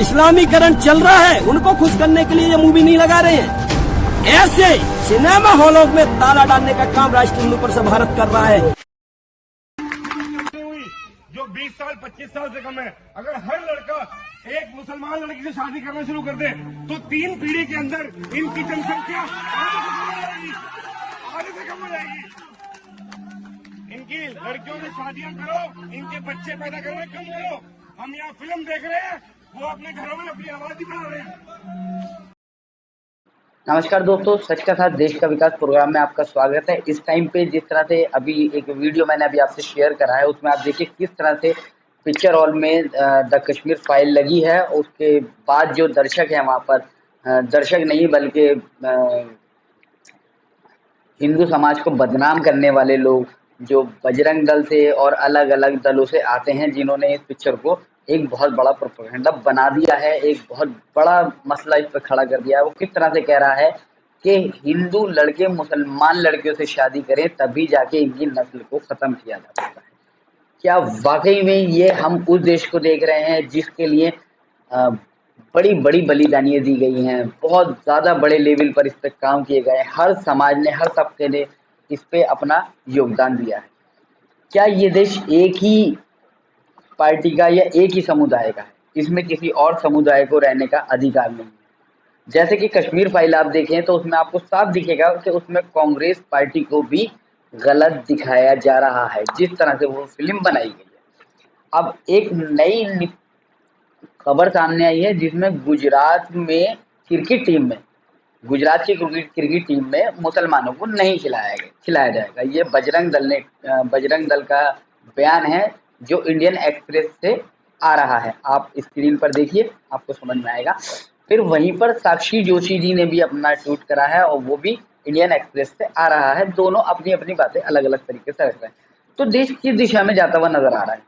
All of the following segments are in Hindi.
इस्लामीकरण चल रहा है, उनको खुश करने के लिए ये मूवी नहीं लगा रहे हैं। ऐसे सिनेमा हॉलों में ताला डालने का काम राष्ट्रीय हिंदू परिषद भारत कर रहा है। जो 20 साल 25 साल से कम है, अगर हर लड़का एक मुसलमान लड़की से शादी करना शुरू कर दे तो 3 पीढ़ी के अंदर इनकी जनसंख्या आधे से कम हो जाएगी। इनकी लड़कियों से शादियां करो, इनके बच्चे पैदा करना कम करो। हम यहाँ फिल्म देख रहे हैं, वो अपने घरों में अपनी आबादी बढ़ा रहे हैं। नमस्कार दोस्तों, सच का साथ देश का विकास प्रोग्राम में आपका स्वागत है। इस टाइम पे जिस तरह से अभी एक वीडियो मैंने अभी आपसे शेयर करा है, उसमें आप देखिए किस तरह से पिक्चर हॉल में द कश्मीर फाइल लगी है। उसके बाद जो दर्शक है वहाँ पर, दर्शक नहीं बल्कि हिंदू समाज को बदनाम करने वाले लोग जो बजरंग दल से और अलग अलग दलों से आते हैं, जिन्होंने इस पिक्चर को एक बहुत बड़ा प्रोपेगेंडा बना दिया है, एक बहुत बड़ा मसला इस पर खड़ा कर दिया है। वो किस तरह से कह रहा है कि हिंदू लड़के मुसलमान लड़कियों से शादी करें तभी जाके इनकी नस्ल को खत्म किया जा सकता है। क्या वाकई में ये हम उस देश को देख रहे हैं जिसके लिए बड़ी बड़ी बलिदानियां दी गई हैं, बहुत ज़्यादा बड़े लेवल पर इस पर काम किए गए, हर समाज ने, हर तबके ने इस पे अपना योगदान दिया है। क्या ये देश एक ही पार्टी का या एक ही समुदाय का है? इसमें किसी और समुदाय को रहने का अधिकार नहीं है। जैसे कि कश्मीर फाइल आप देखें तो उसमें आपको साफ दिखेगा कि उसमें कांग्रेस पार्टी को भी गलत दिखाया जा रहा है, जिस तरह से वो फिल्म बनाई गई है। अब एक नई खबर सामने आई है जिसमें गुजरात में क्रिकेट टीम में, गुजरात की क्रिकेट टीम में मुसलमानों को नहीं खिलाया जाएगा। ये बजरंग दल का बयान है जो इंडियन एक्सप्रेस से आ रहा है। आप स्क्रीन पर देखिए, आपको समझ में आएगा। फिर वहीं पर साक्षी जोशी जी ने भी अपना ट्वीट करा है और वो भी इंडियन एक्सप्रेस से आ रहा है। दोनों अपनी अपनी बातें अलग अलग तरीके से रख रहे हैं। तो देश किस दिशा में जाता हुआ नजर आ रहा है।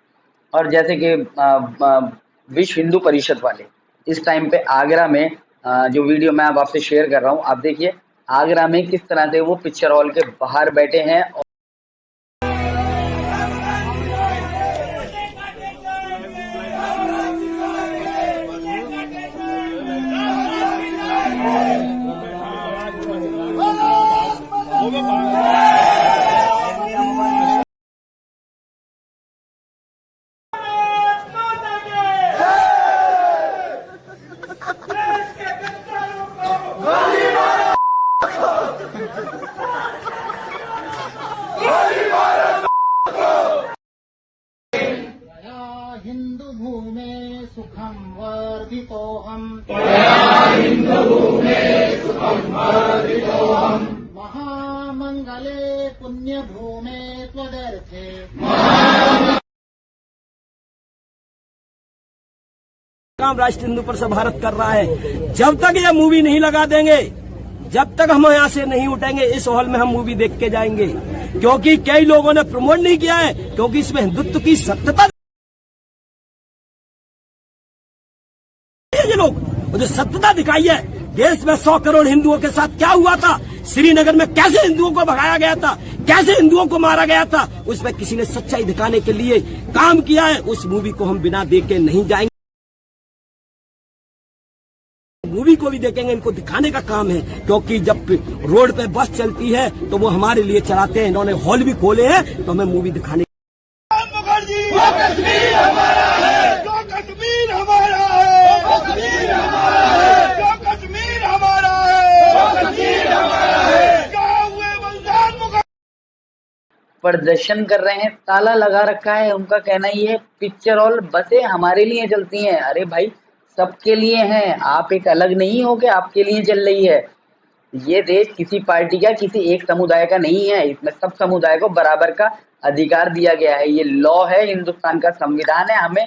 और जैसे कि विश्व हिंदू परिषद वाले इस टाइम पे आगरा में, जो वीडियो मैं अब आपसे शेयर कर रहा हूँ, आप देखिए आगरा में किस तरह से वो पिक्चर हॉल के बाहर बैठे हैं। हिंदू भूमे सुखम वर्धितोहम, महामंगले पुण्य भूमे त्वदर्थे। काम राष्ट्रीय हिंदू परिषद भारत कर रहा है। जब तक ये मूवी नहीं लगा देंगे, जब तक हम यहाँ से नहीं उठेंगे, इस हॉल में हम मूवी देख के जाएंगे। क्योंकि कई लोगों ने प्रमोट नहीं किया है, क्योंकि इसमें हिंदुत्व की सत्यता, ये लोग जो सत्यता दिखाई है। देश में 100 करोड़ हिंदुओं के साथ क्या हुआ था, श्रीनगर में कैसे हिंदुओं को भगाया गया था, कैसे हिंदुओं को मारा गया था, उसमें किसी ने सच्चाई दिखाने के लिए काम किया है। उस मूवी को हम बिना देख के नहीं जाएंगे। मूवी को भी देखेंगे, इनको दिखाने का काम है। क्योंकि जब रोड पे बस चलती है तो वो हमारे लिए चलाते हैं। इन्होंने हॉल भी खोले हैं तो हमें मूवी दिखाने। मुखर्जी, वो कश्मीर हमारा है, जो कश्मीर हमारा है, वो कश्मीर हमारा है, जो कश्मीर हमारा है, वो कश्मीर हमारा है। क्या हुए बलिदान मुखर्जी प्रदर्शन कर रहे हैं, ताला लगा रखा है। उनका कहना ही है पिक्चर हॉल बसें हमारे लिए चलती हैं। अरे भाई, सबके लिए हैं, आप एक अलग नहीं हो कि आपके लिए चल रही है। ये देश किसी पार्टी का, किसी एक समुदाय का नहीं है। इसमें सब समुदाय को बराबर का अधिकार दिया गया है। ये लॉ है, हिंदुस्तान का संविधान है, हमें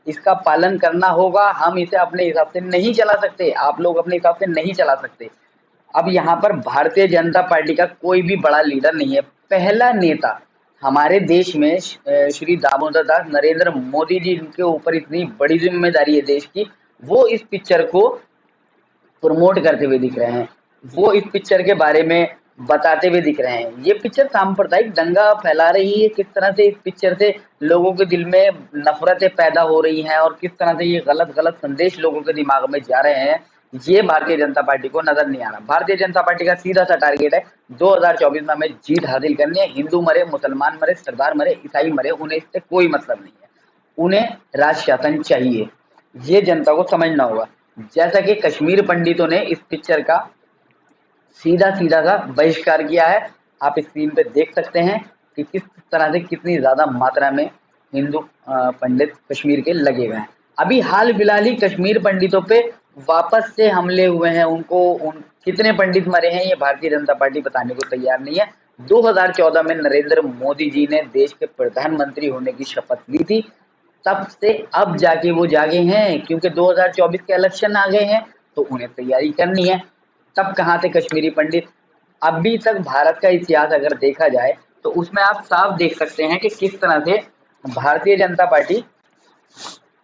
इसका पालन करना होगा। हम इसे अपने हिसाब से नहीं चला सकते, आप लोग अपने हिसाब से नहीं चला सकते। अब यहाँ पर भारतीय जनता पार्टी का कोई भी बड़ा लीडर नहीं है। पहला नेता हमारे देश में श्री दामोदर दास नरेंद्र मोदी जी, इनके ऊपर इतनी बड़ी जिम्मेदारी है देश की, वो इस पिक्चर को प्रमोट करते हुए दिख रहे हैं। वो इस पिक्चर के बारे में बताते हुए दिख रहे हैं। ये पिक्चर सांप्रदायिक दंगा फैला रही है, किस तरह से इस पिक्चर से लोगों के दिल में नफरतें पैदा हो रही हैं और किस तरह से ये गलत गलत संदेश लोगों के दिमाग में जा रहे हैं, ये भारतीय जनता पार्टी को नजर नहीं आ रहा। भारतीय जनता पार्टी का सीधा सा टारगेट है 2024 में हमें जीत हासिल करनी है। हिंदू मरे, मुसलमान मरे, सरदार मरे, ईसाई मरे, उन्हें इससे कोई मतलब नहीं है, उन्हें राज शासन चाहिए। ये जनता को समझना होगा। जैसा कि कश्मीर पंडितों ने इस पिक्चर का सीधा सीधा सा बहिष्कार किया है, आप स्क्रीन पे देख सकते हैं कि किस तरह से कितनी ज्यादा मात्रा में हिंदू पंडित कश्मीर के लगे हुए हैं। अभी हाल फिलहाल ही कश्मीर पंडितों पे वापस से हमले हुए हैं। कितने पंडित मरे हैं ये भारतीय जनता पार्टी बताने को तैयार नहीं है। 2014 में नरेंद्र मोदी जी ने देश के प्रधानमंत्री होने की शपथ ली थी, तब से अब जाके वो जागे हैं, क्योंकि 2024 के इलेक्शन आ गए हैं तो उन्हें तैयारी करनी है। तब कहाँ थे कश्मीरी पंडित? अभी तक भारत का इतिहास अगर देखा जाए तो उसमें आप साफ देख सकते हैं कि किस तरह से भारतीय जनता पार्टी,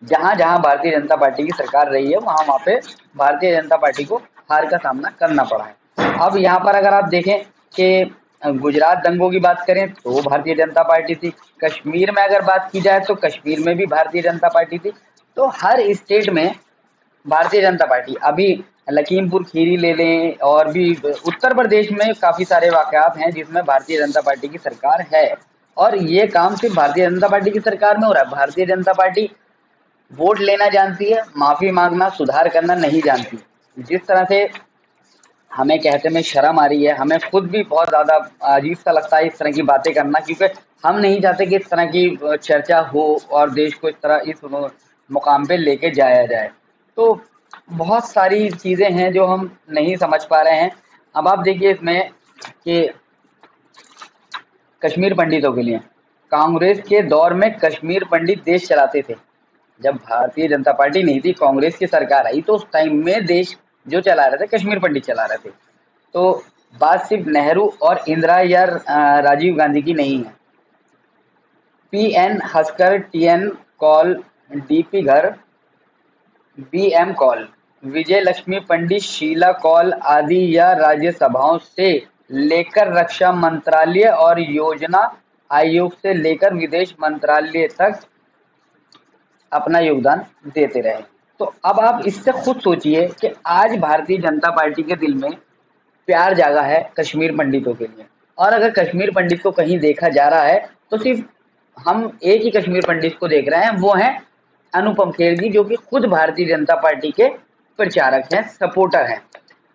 जहां जहां भारतीय जनता पार्टी की सरकार रही है वहां पे भारतीय जनता पार्टी को हार का सामना करना पड़ा है। अब यहाँ पर अगर आप देखें कि गुजरात दंगों की बात करें तो भारतीय जनता पार्टी थी, कश्मीर में अगर बात की जाए तो कश्मीर में भी भारतीय जनता पार्टी थी। तो हर स्टेट में भारतीय जनता पार्टी, अभी लखीमपुर खीरी ले लें और भी उत्तर प्रदेश में काफी सारे वाकयात हैं जिसमें भारतीय जनता पार्टी की सरकार है। और ये काम सिर्फ भारतीय जनता पार्टी की सरकार में हो रहा है। भारतीय जनता पार्टी वोट लेना जानती है, माफी मांगना, सुधार करना नहीं जानती। जिस तरह से हमें कहते में शर्म आ रही है, हमें खुद भी बहुत ज्यादा अजीब सा लगता है इस तरह की बातें करना, क्योंकि हम नहीं चाहते कि इस तरह की चर्चा हो और देश को इस मुकाम पे लेके जाया जाए। तो बहुत सारी चीजें हैं जो हम नहीं समझ पा रहे हैं। अब आप देखिए इसमें कि कश्मीर पंडितों के लिए कांग्रेस के दौर में कश्मीर पंडित देश चलाते थे। जब भारतीय जनता पार्टी नहीं थी, कांग्रेस की सरकार आई, तो उस टाइम में देश जो चला रहे थे कश्मीर पंडित चला रहे थे। तो बात सिर्फ नेहरू और इंदिरा या राजीव गांधी की नहीं है। PN हस्कर, TN कौल, DP घर, BM कौल, विजय लक्ष्मी पंडित, शीला कौल आदि या राज्यसभाओं से लेकर रक्षा मंत्रालय और योजना आयोग से लेकर विदेश मंत्रालय तक अपना योगदान देते रहे। तो अब आप इससे खुद सोचिए कि आज भारतीय जनता पार्टी के दिल में प्यार जागा है कश्मीर पंडितों के लिए। और अगर कश्मीर पंडित को कहीं देखा जा रहा है तो सिर्फ हम एक ही कश्मीर पंडित को देख रहे हैं, वो है अनुपम खेर जी, जो कि खुद भारतीय जनता पार्टी के प्रचारक हैं, सपोर्टर हैं।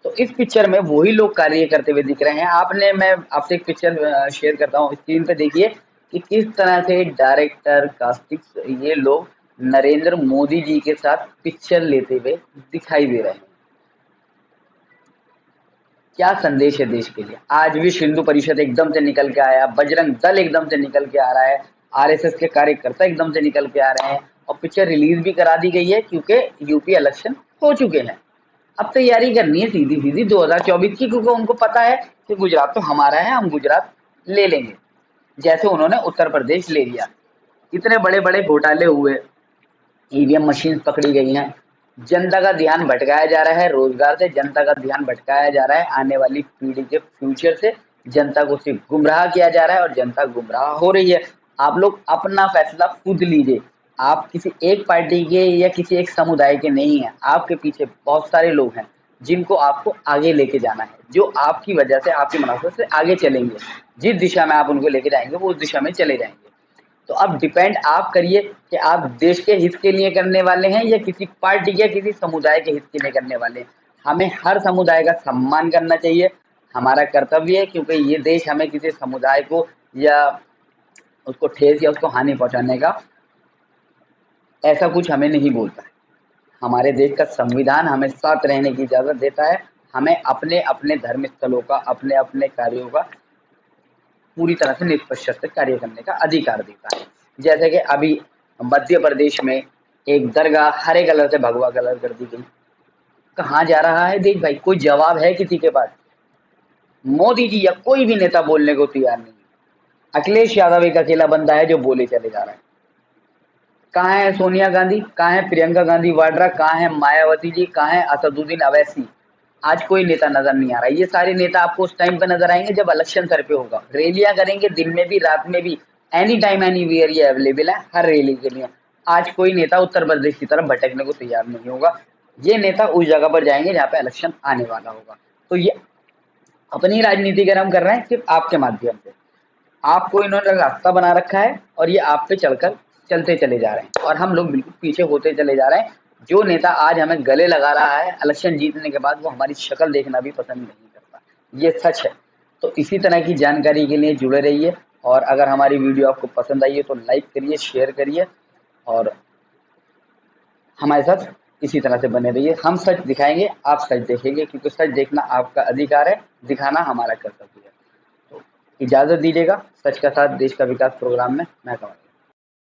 तो इस पिक्चर में वही लोग कार्य करते हुए दिख रहे हैं। मैं आपसे एक पिक्चर शेयर करता हूँ, स्क्रीन पे देखिए कि किस तरह से डायरेक्टर, कास्टिंग, ये लोग नरेंद्र मोदी जी के साथ पिक्चर लेते हुए दिखाई दे रहे हैं। क्या संदेश है देश के लिए। आज विश्व हिंदू परिषद एकदम से निकल के आया, बजरंग दल एकदम से निकल के आ रहा है, RSS के कार्यकर्ता एकदम से निकल के आ रहे हैं और पिक्चर रिलीज भी करा दी गई है क्योंकि यूपी इलेक्शन हो चुके हैं। अब तैयारी करनी है सीधी सीधी 2024 की, क्योंकि उनको पता है कि गुजरात तो हमारा है, हम गुजरात ले लेंगे, जैसे उन्होंने उत्तर प्रदेश ले लिया। इतने बड़े बड़े घोटाले हुए, EVM मशीन पकड़ी गई हैं, जनता का ध्यान भटकाया जा रहा है, रोजगार से जनता का ध्यान भटकाया जा रहा है, आने वाली पीढ़ी के फ्यूचर से जनता को सिर्फ गुमराह किया जा रहा है और जनता गुमराह हो रही है। आप लोग अपना फैसला खुद लीजिए। आप किसी एक पार्टी के या किसी एक समुदाय के नहीं हैं, आपके पीछे बहुत सारे लोग हैं जिनको आपको आगे लेके जाना है, जो आपकी वजह से, आपकी मुनाफे से आगे चलेंगे। जिस दिशा में आप उनको लेके जाएंगे वो उस दिशा में चले जाएंगे। तो अब डिपेंड आप करिए कि आप देश के हित के लिए करने वाले हैं या किसी पार्टी या किसी समुदाय के हित के लिए करने वाले हैं। हमें हर समुदाय का सम्मान करना चाहिए, हमारा कर्तव्य है, क्योंकि ये देश हमें किसी समुदाय को या उसको ठेस या उसको हानि पहुंचाने का ऐसा कुछ हमें नहीं बोलता है। हमारे देश का संविधान हमें साथ रहने की इजाजत देता है, हमें अपने अपने धर्म स्थलों का, अपने अपने कार्यों का पूरी तरह से निष्पक्ष से कार्य करने का अधिकार देता है। जैसे कि अभी मध्य प्रदेश में एक दरगाह हरे कलर से भगवा कलर कर दी गई। कहाँ जा रहा है देश भाई? कोई जवाब है किसी के पास? मोदी जी या कोई भी नेता बोलने को तैयार नहीं। अखिलेश यादव एक अकेला बंदा है जो बोले चले जा रहा है। कहाँ है सोनिया गांधी? कहाँ है प्रियंका गांधी वाड्रा? कहाँ है मायावती जी? कहाँ है असदुद्दीन अवैसी? आज कोई नेता नजर नहीं आ रहा है। ये सारे नेता आपको उस टाइम पे नजर आएंगे जब इलेक्शन सर पे होगा। रैलियां करेंगे दिन में भी रात में भी, एनी टाइम एनी वेयर ये अवेलेबल है हर रैली के लिए। आज कोई नेता उत्तर प्रदेश की तरफ भटकने को तैयार नहीं होगा। ये नेता उस जगह पर जाएंगे जहाँ पे इलेक्शन आने वाला होगा। तो ये अपनी राजनीति गर्म कर रहे हैं सिर्फ आपके माध्यम से। आपको इन्होंने रास्ता बना रखा है और ये आप पे चलकर चलते चले जा रहे हैं और हम लोग बिल्कुल पीछे होते चले जा रहे हैं। जो नेता आज हमें गले लगा रहा है इलेक्शन जीतने के बाद, वो हमारी शक्ल देखना भी पसंद नहीं करता, ये सच है। तो इसी तरह की जानकारी के लिए जुड़े रहिए और अगर हमारी वीडियो आपको पसंद आई है तो लाइक करिए, शेयर करिए और हमारे साथ इसी तरह से बने रहिए। हम सच दिखाएंगे, आप सच देखेंगे, क्योंकि सच देखना आपका अधिकार है, दिखाना हमारा कर्तव्य है। तो इजाजत दीजिएगा। सच का साथ देश का विकास प्रोग्राम में मैं कमल।